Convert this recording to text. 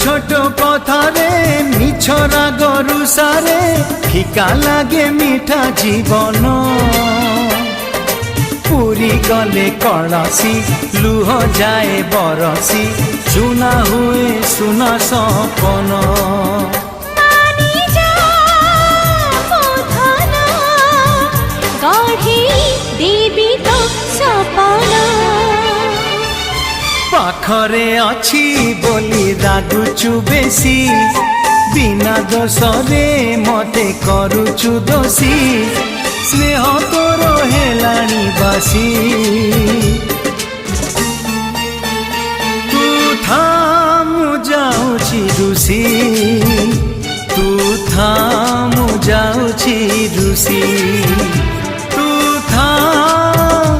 छोट कथारे मिछ राग रुषारे फिका लागे मिठा जीवन पूरी गले कलसी लुह जाए बरसी सुना हुए सुना सपन देवी तो सपना पाखरे अच्छी बोली रागुचु बेसी बिना दोषरे मते करुचु दोषी स्नेह तोर हेलाणी बासी तू था मु जाऊची रुसी तू था मु जाऊची रुसी।